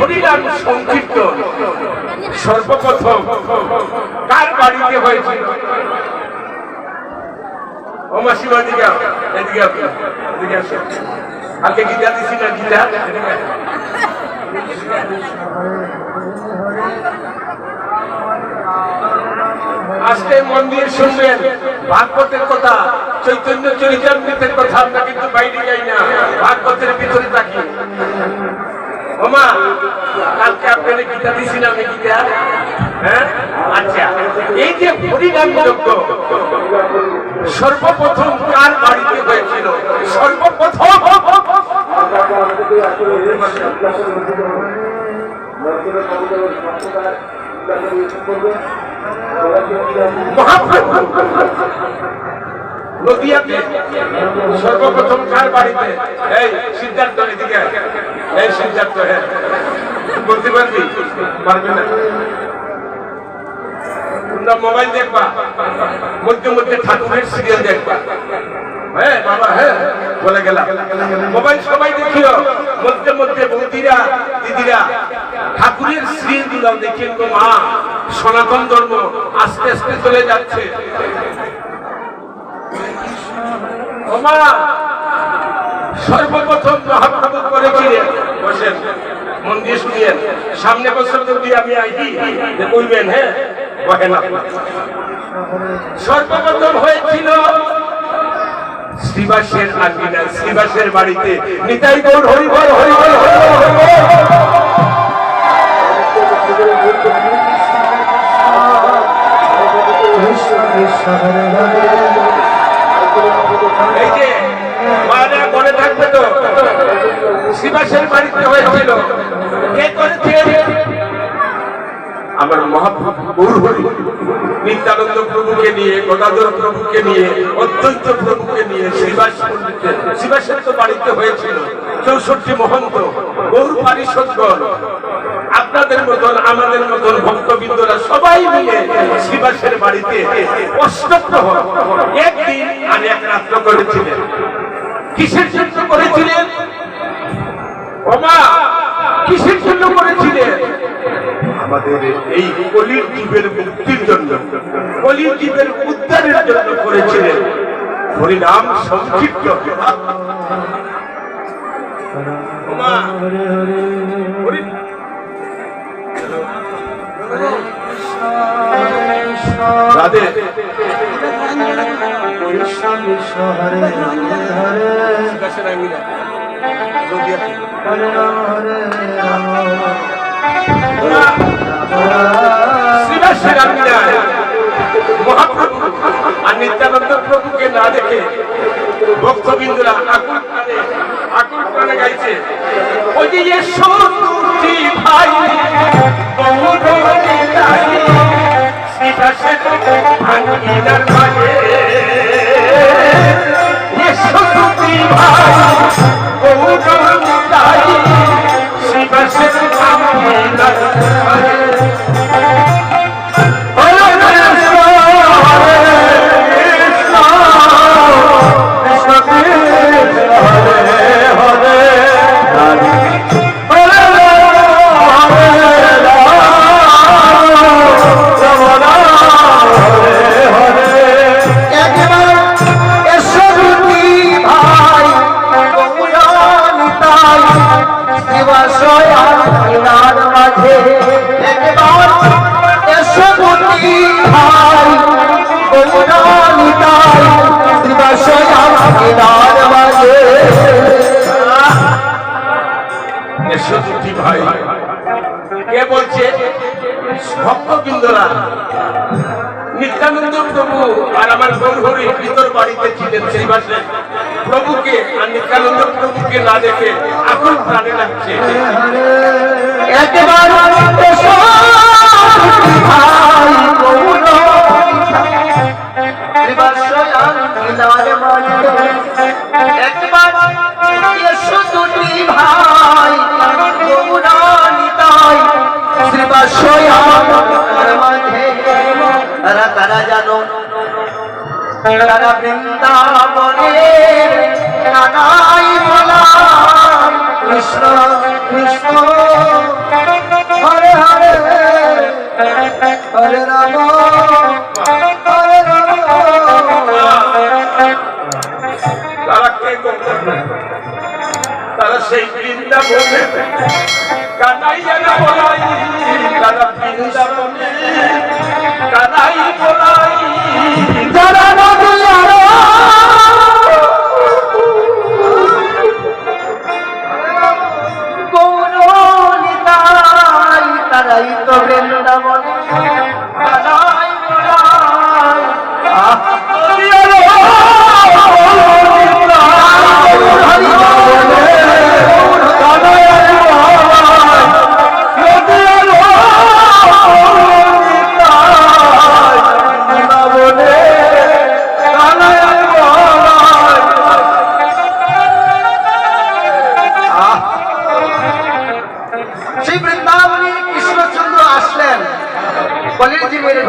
হরিনাম সংকীর্তন সর্বপ্রথম কার বাড়িতে হয়েছিল? ও মাসিমা দিকে এদিকে এদিকে আসো। আগে গীতা দিছি না গীতা? আজকে মন দিয়ে শুনবেন ভাগবতের কথা, চৈতন্য চরিতামৃতের কথা। আমরা কিন্তু বাইরে যাই না, ভাগবতের ভিতরে থাকি। ওমা কালকে আপনাদের গীতা দিছি না আমি গীতা? হ্যাঁ, আচ্ছা। এই যে হরিনাম যজ্ঞ সর্বপ্রথম কার বাড়িতে হয়েছিল? সর্বপ্রথম নদিয়াতে সর্বপ্রথম কার বাড়িতে? এই সিদ্ধার্থ এদিকে, এই সিদ্ধার্থ। হ্যাঁ, বলতে পারবি? পারবি না? তোমরা মোবাইল দেখবা, মধ্যে মধ্যে ঠাকুরের সিরিয়াল দেখবা। হ্যাঁ বাবা, হ্যাঁ বলে গেলাম। মোবাইল সবাই দেখিও, মধ্যে মধ্যে বৌদিরা দিদিরা ঠাকুরের সিরিয়াল গুলো দেখেন গো মা। সনাতন ধর্ম আস্তে আস্তে চলে যাচ্ছে। সর্বপ্রথম মহাপ্রভু করেছিলেন, বসেন মন দিয়ে শুনিয়েন। সামনে বছর যদি আমি আইছি কইবেন, হ্যাঁ বহেন। সর্বপ্রথম হয়েছিল শ্রীবাসের আঙ্গিনা, শ্রীবাসের বাড়িতে। নিতাই গৌর হরি বল, হরি বল, হরি বল, হরি বল। এই যে মারা মনে থাকবে তো, শ্রীবাসের বাড়িতে হয়েছিল। কে করেছে? আমার মহাপ্রভু গৌর হরি নিত্যানন্দ প্রভুকে নিয়ে, গদাধর প্রভুকে নিয়ে, অদ্বৈত প্রভুকে নিয়ে শ্রীবাস পণ্ডিতের শ্রীবাসের তো বাড়িতে হয়েছিল। 64 মহন্ত গৌর পারিষদগণ, আপনাদের মতন আমাদের মতন ভক্তবৃন্দরা সবাই মিলে শ্রীবাসের বাড়িতে অষ্টপ্রহর একদিন আর এক রাত্র করেছিলেন। কিসের জন্য করেছিলেন? ওমা কিসের জন্য করেছিলেন? আমাদের এই কলির জীবের মুক্তির জন্য, কলির জীবের উদ্ধারের জন্য করেছিলেন হরিনাম সংকীর্তন। রাধে মহাপ্রভু আর নিত্যানন্দ প্রভুকে না দেখে ভক্তবৃন্দরা আকুল প্রাণে গাইছে, ওই যে সত্যি ভাই শ্রীবাসের ভাঙ্গিনার মাঝে, সত্যি ভাই শ্রীবাসের ভাঙ্গিনার মাঝে। কে বলছে? ভক্তবৃন্দরা। নিত্যানন্দ প্রভু আর আমার গৌর হরি ভিতর বাড়িতে ছিলেন শ্রীবাসে। প্রভুকে আর নিত্যানন্দ প্রভুকে না দেখে এখন প্রাণে লাগছে। তারা জানো তারা বৃন্দাবনে কানাই বলা কৃষ্ণ কৃষ্ণ বৃন্দাবনে কানাইয়ার বলাই তারা বৃন্দাবনে কানাই বলাই যারা তারাই তো বৃন্দাবনে কানাই বলাই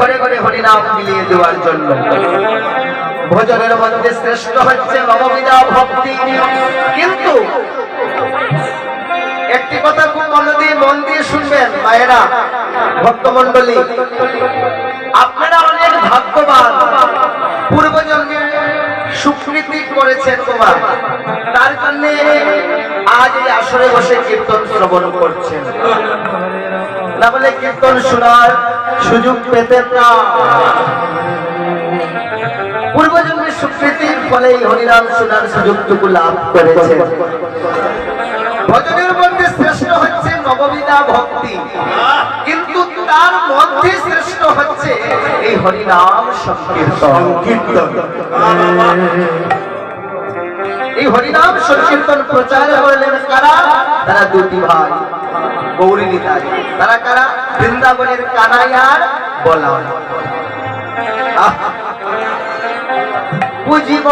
ঘরে ঘরে হরিনাম মিলিয়ে দেওয়ার জন্য। ভজনের মধ্যে শ্রেষ্ঠ হচ্ছে নববিধা ভক্তি। কিন্তু একটি কথা খুব মন দিয়ে শুনবেন মায়েরা, ভক্তমন্ডলী, আপনারা অনেক ভাগ্যবান, পূর্বজন্মে সুকৃতি করেছেন তোমার, তার জন্য আজ এই আসরে বসে কীর্তন শ্রবণ করছেন। না বলে কীর্তন শোনার সুযোগ পেতেন না। পূর্বজন্মের সুকৃতির ফলে হরিনাম শোনার সুযোগটুকু লাভ করেছেন। ভজনের মধ্যে শ্রেষ্ঠ হচ্ছে নববিধা ভক্তি, কিন্তু তার মধ্যে শ্রেষ্ঠ হচ্ছে এই হরিনাম সংকীর্তন। এই হরিনাম সংকীর্তন প্রচার করলেন কারা? তারা দুটি ভাই গৌরী নিতাই। তারা কারা? বৃন্দাবনের কানাইয়ার বলাই। বুঝিব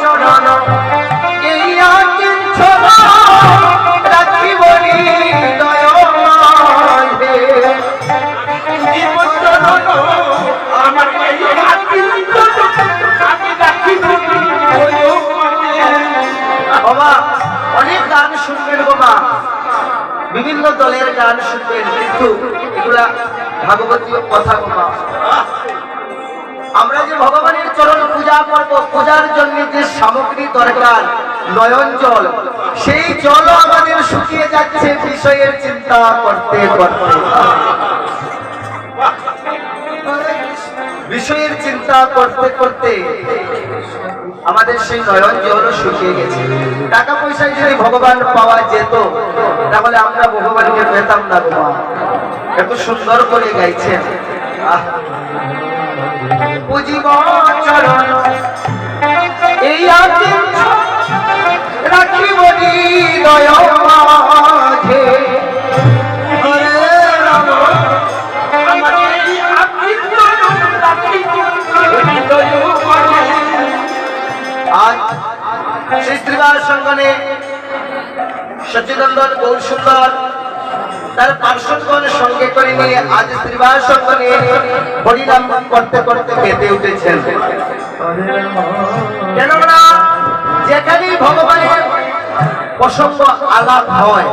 চরণ এইয়া কিঞ্চন রাখিব হৃদয় মাঝে। বুঝিব চরণ আমার এইয়া কিঞ্চন আমি রাখিব হৃদয় মাঝে। বাবা অনেক গান শুনবেন বাবা, বিভিন্ন দলের গান শুনবেন, কিন্তু এগুলা ভাগবতীয় কথা বাবা। আমরা যে ভগবানের চরণ পূজা করব, পূজার জন্য যে সামগ্রী দরকার, নয়ন জল, সেই জলও আমাদের শুকিয়ে যাচ্ছে বিষয়ের চিন্তা করতে করতে। বিষয়ের চিন্তা করতে করতে আমাদের সেই নয়ন জলও শুকিয়ে গেছে। টাকা পয়সায় যদি ভগবান পাওয়া যেত তাহলে আমরা ভগবানকে পেতাম না বাবা। এত সুন্দর করে গাইছেন। বুঝিব চরণ এই রাখিব হৃদয় মাঝে। আজ শ্রী শ্রীবার সঙ্গনে সচিনন্দন গৌর সুন্দর তার পার্শ্বগণ সঙ্গে করে নিয়ে আজ শ্রীবার সঙ্গনে হরিনাম করতে করতে মেতে উঠেছেন। কেননা যেখানেই ভগবানের প্রসঙ্গ আলাপ হয়,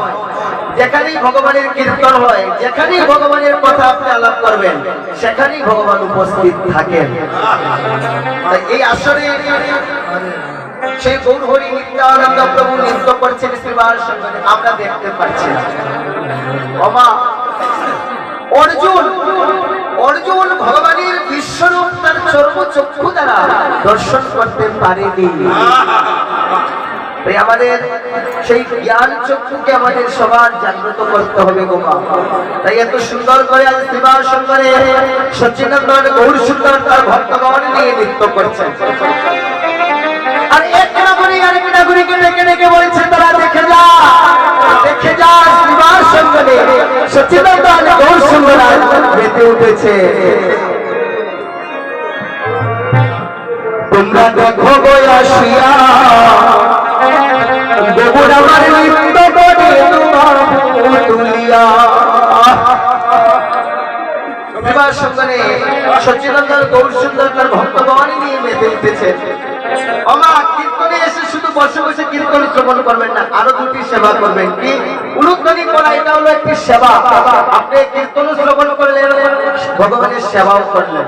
যেখানেই ভগবানের কীর্তন হয়, যেখানেই ভগবানের কথা আপনি আলাপ করবেন, সেখানেই ভগবান উপস্থিত থাকেন। এই আসরে সেই গৌর হরি নিত্যানন্দ প্রভু নৃত্য করছেন শ্রীবার সঙ্গনে, আমরা দেখতে পাচ্ছি। অর্জুন ভগবানের বিশ্বরূপ তার চর্মচক্ষু দ্বারা দর্শন করতে পারেনি। তাই আমাদের সেই জ্ঞান চক্ষুকে আমাদের সবার জাগ্রত করতে হবে গোমা। তাই এত সুন্দর করে আজ শ্রীবার সঙ্গনে সচিনন্দন গৌর সুন্দর তার ভক্তগণ নিয়ে নৃত্য করছেন। আর এক নাগরিক আরেক নাগরিককে ডেকে ডেকে বলছে, তারা দেখে যা শ্রীবার সঙ্গনে সচিনন্দন গৌর সুন্দর মেতে উঠেছে। তোমরা দেখো গো আসিয়া গোবর আমার নৃত্য করে তুলিয়া। শ্রীবার সঙ্গনে সচিনন্দন গৌর সুন্দর তার ভক্তগণ নিয়ে মেতে উঠেছে। কীর্তনে এসে শুধু বসে বসে কীর্তন শ্রবণ করবেন না, আরো দুটি সেবা করবেন। কি? উলুধ্বনি করা, এটা হলো একটি সেবা। আপনি কীর্তন শ্রবণ করলেন, ভগবানের সেবাও করলেন।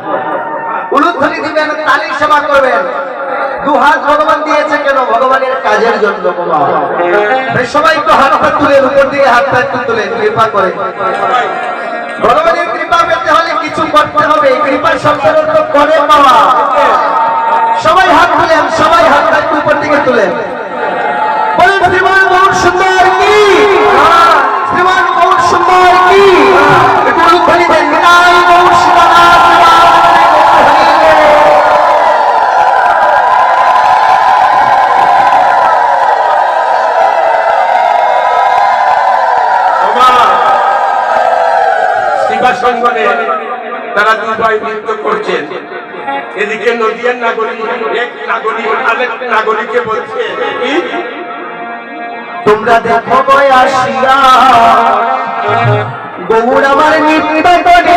উলুধ্বনি দিবেন, তালি সেবা করবেন, দু হাত ভগবান দিয়েছে কেন? ভগবানের কাজের জন্য বাবা। তাই সবাই একটু হাতটা তুলে, উপর দিকে হাতটা একটু তুলে কৃপা করে। ভগবানের কৃপা পেতে হলে কিছু করতে হবে। কৃপার শব্দের অর্থ করে পাওয়া। সবাই হাত তুলেন, সবাই হাতটা একটু উপর দিকে তুলেন। বলেন শ্রীমান গৌর সুন্দর কি, শ্রীমান গৌর সুন্দর কি। একটু উলুধ্বনি দেন, নিতাই গৌর শিবনাথ সঙ্গনে তারা দুবাই নৃত্য করছেন। এদিকে নদিয়ার নাগরিক এক নাগরিক আরেক নাগরিককে বলছে, তোমরা দেখো গো আসিয়া গৌর আমার নৃত্য করে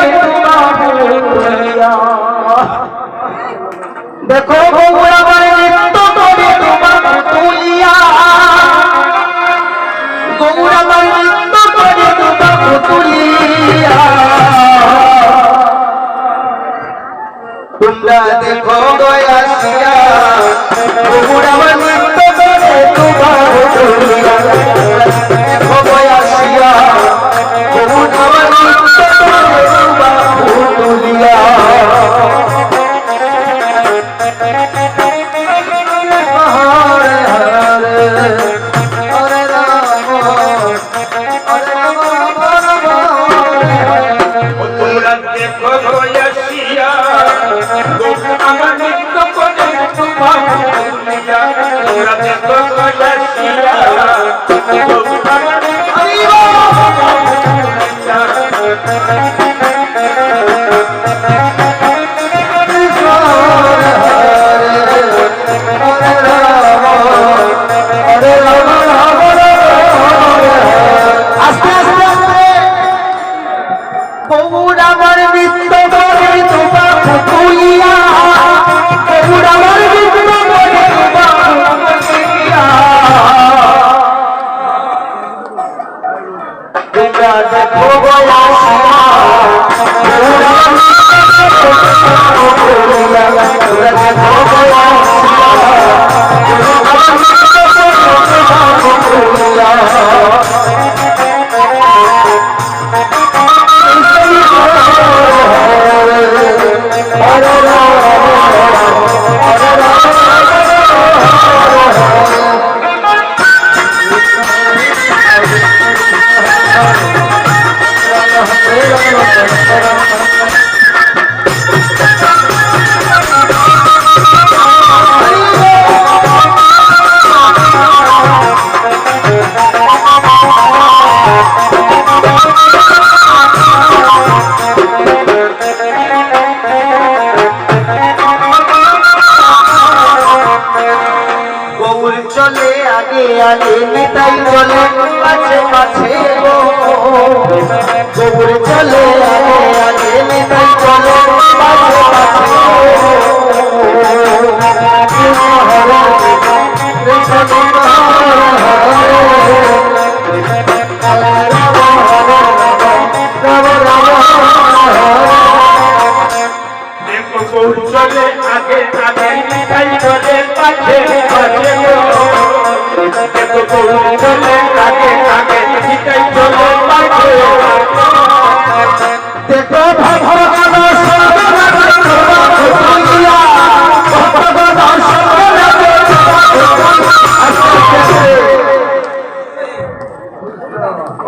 তুলিয়া। দেখো গৌর আমার নৃত্য করে তোমাকে তুলিয়া, গৌর আমার নৃত্য করে তোমাকে তুলিয়া। তোমরা দেখো গো আসিয়া গৌর আমার নৃত্য করে তোমাকে তুলিয়া। দেখো গো আসিয়া গৌর আমার নৃত্য করে তোমাকে তুলিয়া। হরে হরে হরে রাম হরে রাম তোমরা দেখো আসিয়া আমার নৃত্য করে তোমাকে তুলিয়া। তোমরা দেখো আসিয়া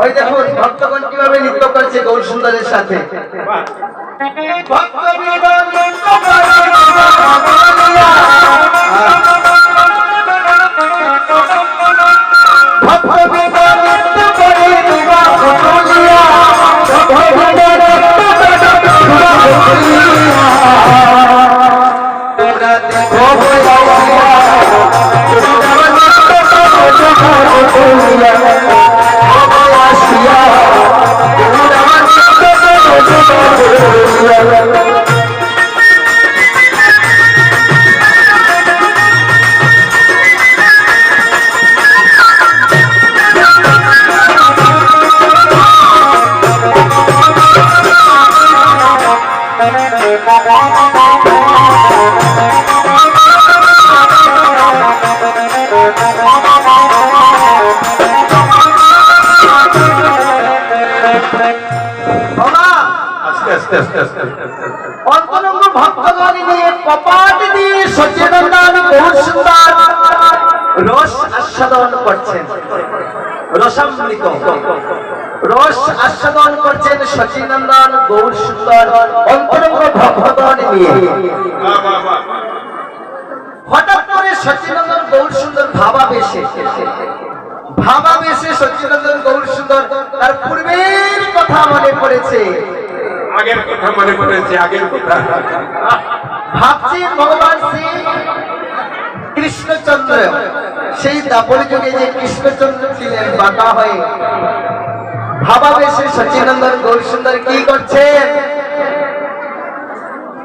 ওই দেখুন ভক্তগণ কিভাবে নৃত্য করছে গৌর সুন্দরের সাথে। বাবা আস্তে আস্তে আস্তে আস্তে অন্তরঙ্গ ভক্তগণ নিয়ে কপাট দিয়ে সচিনন্দন বহু সুন্দর রস আস্বাদন করছেন, রসামৃত রস আস্বাদন করছেন সচিনন্দন গৌর সুন্দর অন্তরঙ্গ ভক্তগণ নিয়ে। হঠাৎ করে সচিনন্দন গৌর সুন্দর ভাবাবেশে সচিনন্দন গৌর সুন্দর তার পূর্বের কথা মনে পড়েছে, আগের কথা মনে পড়েছে, আগের কথা ভাবছেন ভগবান শ্রী কৃষ্ণচন্দ্র সেই দাপর যুগে যে কৃষ্ণচন্দ্র ছিলেন বাঁকা হয়ে। ভাবাবেশে সচিনন্দন গৌর সুন্দর কি করছেন?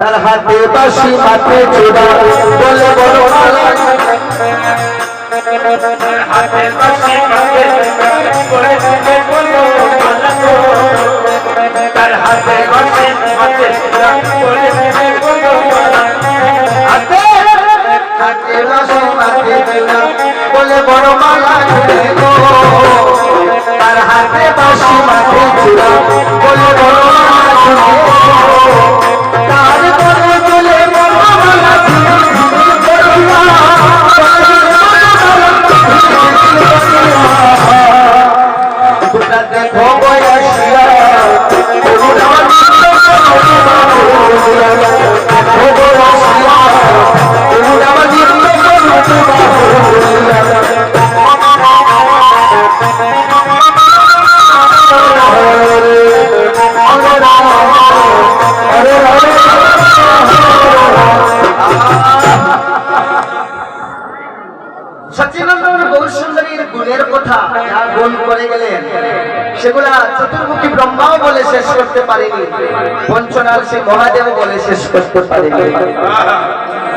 তার হাতে বাঁশি মাথায় চূড়া বলে বড় মালা, হাতে বাঁশি মাথায় বলে বড় মালা, তার হাতে বাঁশি মাথায় বলে বড় মালা, হাতে বাঁশি মাথায় চূড়া বলে বড় মালা ঝুলে গো, তার হাতে বাঁশি মাথায় চূড়া বলে বড় মালা ঝুলে গো, তার বলে বলে বড় মালা ঝুলে দেখো বয়সিয়া সচিনন্দন গৌর সুন্দরীর গুণের কথা যা গুণ করে গেলেন সেগুলা চতুর্মুখী ব্রহ্মাও বলে শেষ করতে পারেনি, পঞ্চনাল সে মহাদেব বলে শেষ করতে পারেনি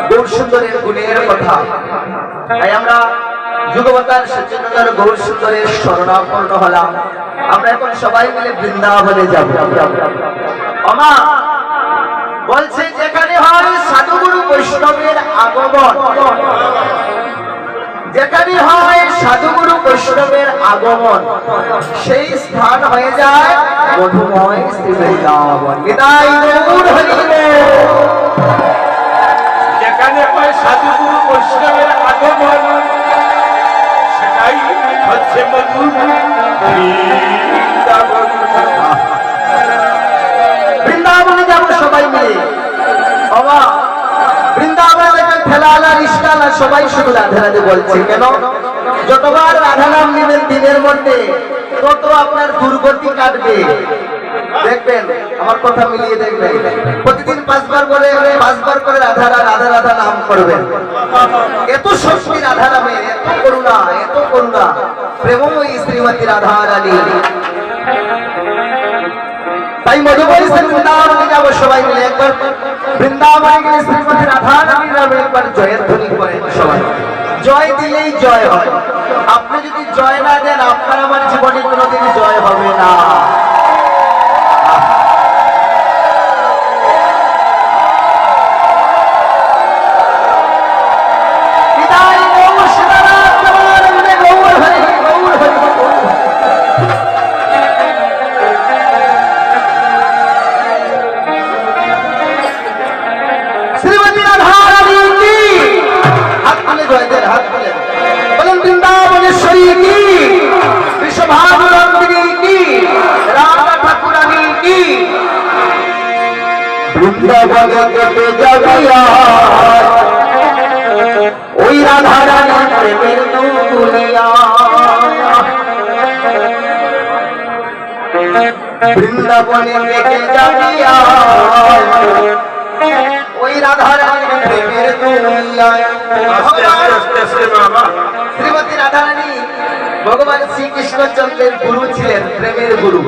গৌর সুন্দরের গুণের কথা। তাই আমরা যুগবতার সচিনন্দন গৌর সুন্দরের শরণাপন্ন হলাম। আমরা এখন সবাই মিলে বৃন্দাবনে যাব। আমা বলছে যেখানে হয় সাধুগুরু বৈষ্ণবের আগমন, যেখানে হয় সাধুগুরু বৈষ্ণবের আগমন, সেই স্থান হয়ে যায় মধুময় শ্রী বৃন্দাবন। বিদায় গৌর হরি বল। যেখানে হয় সাধুগুরু বৈষ্ণবের আগমন, সেটাই হচ্ছে মধুর বৃন্দাবন। বৃন্দাবনে যাবো সবাই মিলে। বাবা বৃন্দাবনে দেখেন ঠেলাওয়ালা রিস্কাওয়ালা সবাই শুধু রাধে রাধে বলছে। কেন? যতবার রাধা নাম নেবেন দিনের মধ্যে তত আপনার দুর্গতি কাটবে। দেখবেন আমার কথা মিলিয়ে দেখবেন, প্রতিদিন 5 বার করে রাধা রাধা রাধা নাম করবেন। এত শক্তি রাধা নামে, এত করুণা প্রেমময়ী শ্রীমতী রাধা রানী। তাই মধুময় বৃন্দাবনে যাবো সবাই মিলে। একবার বৃন্দাবনে গেলে শ্রীমতী রাধা রানীর নামে একবার জয়ের ধ্বনি করেন সবাই। জয় দিলেই জয় হয়। আপনি যদি জয় না দেন আপনার আমার জীবনে কোনোদিন জয় হবে না। ওই রাধা রানী প্রেমের দুনিয়া, বৃন্দাবনে দেখে যাবিয়া ওই রাধা রানী প্রেমের দুনিয়া। শ্রীমতী রাধা রানী ভগবান শ্রীকৃষ্ণচন্দ্রের গুরু ছিলেন, প্রেমের গুরু।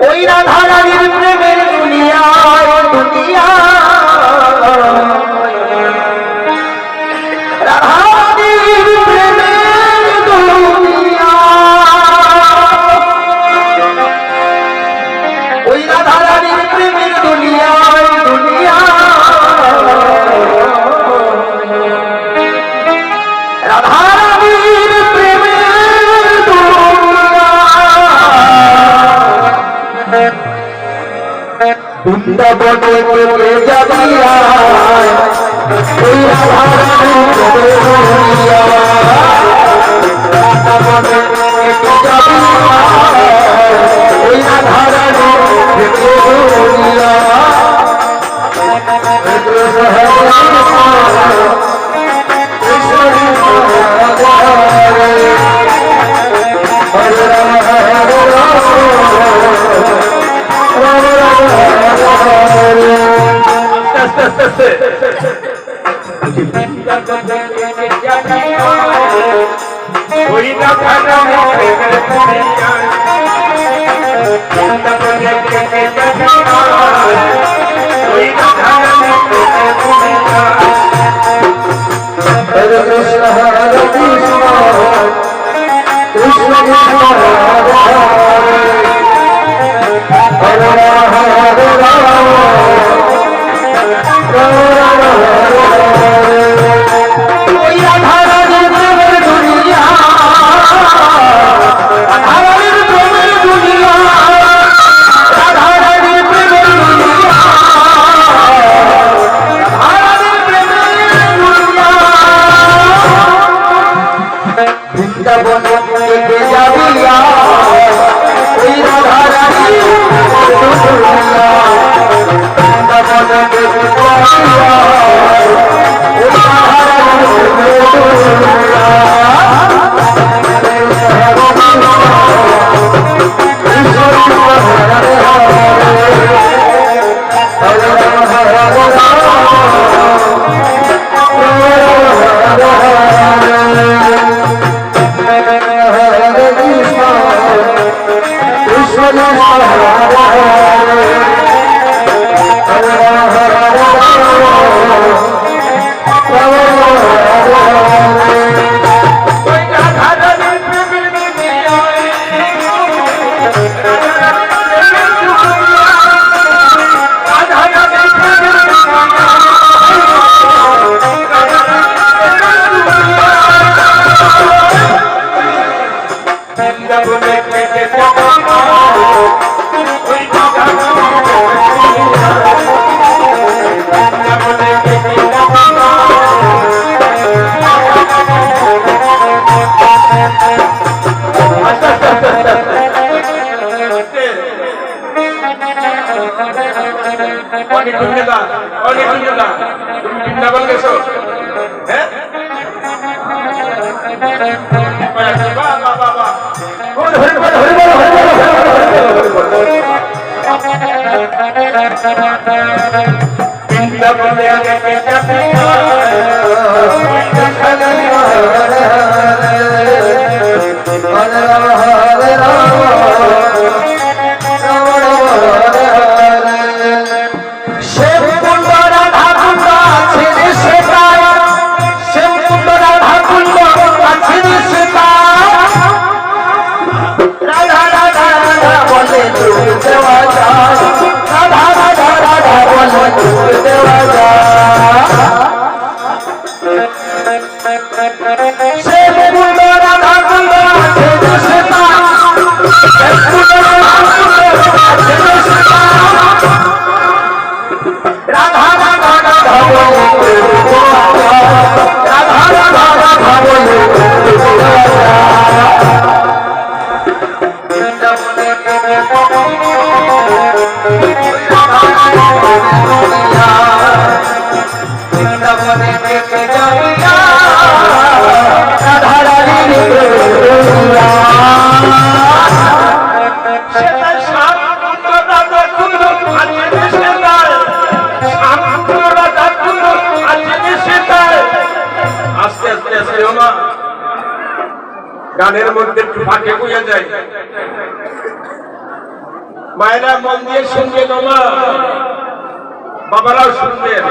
ওই রাধা রানীর প্রেমের দুনিয়া, দুনিয়া রাধা রানীর প্রেমের দুনিয়া, ওই রাধা রানীর প্রেমের দুনিয়া, দুনিয়া রাধা রানীর প্রেমের দুনিয়া। বৃন্দাবনে কে যাবি আয়, ওই রাধারানী প্রেমে রমিয়া। বৃন্দাবনে কে যাবি আয়, ওই রাধারানী প্রেমে রমিয়া। কৃষ্ণ হরে রাম হরে রাম রাম রাম হরে আস্তে আস্তে আস্তে ওই রাধারানী প্রেমে রমিয়া। বৃন্দাবনে কে যাবি আয়, ওই রাধারানী প্রেমে রমিয়া। হরে কৃষ্ণ কৃষ্ণ কৃষ্ণ হরে হরে রাম হরে রাম রাম রাম হরে। ওই রাধারানীর প্রেমের দুনিয়া, রাধারানীর প্রেমের দুনিয়া, রাধারানীর প্রেমের দুনিয়া, রাধারানীর প্রেমের দুনিয়া। বৃন্দাবনে কে যাবি আয়, ওই রাধারানী দুনিয়া। বৃন্দাবনে কে যাবি আয়, ওই রাধারানী দুনিয়া। কৃষ্ণ হরে হরে রাম হরে রাম হরে কৃষ্ণ কৃষ্ণ হরে হরে রাম হরে ওই রাধারানী প্রেমে রমিয়া। রাধারানী প্রেমে রমিয়া। বৃন্দাবনে কে যাবি আয়, ওই রাধারানী প্রেমে রমিয়া। বৃন্দাবনে কে যাবি অনেক ধন্যবাদ, অনেক ধন্যবাদ। তুমি বৃন্দাবন গেছো? হ্যাঁ, বাহ বাহ বাহ বাহ। বৃন্দাবনে কে যাবি আয়, হরে রাম হরে রাম রাম রাম হরে হরে। শ্যাম কুণ্ড রাধা কুণ্ড আছে রে সেটায়, শ্যাম কুণ্ড রাধা কুণ্ড আছে রে সেটায়। রাধা রাধা রাধা বলে ডুব দেওয়া যায়, রাধা রাধা রাধা বলে ডুব দেওয়া যায়। শ্যাম কুণ্ড রাধা কুণ্ড আছে রে সেটায়, শ্যাম কুণ্ড রাধা কুণ্ড আছে রে সেটায়। রাধা রাধা রাধা বলে ডুব দেওয়া যায়, রাধা রাধা রাধা বলে ডুব দেওয়া যায়। বৃন্দাবনে কে বৃন্দাবনে কে যাবি আয়, রাধারানী দুনিয়া। সেটাই শান্ত রাধা কুণ্ড আছে রে সেটাই, শান্ত রাধা কুণ্ড আছে রে সেটাই। আস্তে আস্তে আস্তে ওমা গানের মধ্যে একটু ফাঁকে বুঝে যায়। মায়েরা মন দিয়ে শুনবেন, ওমা বাবারাও শুনবেন।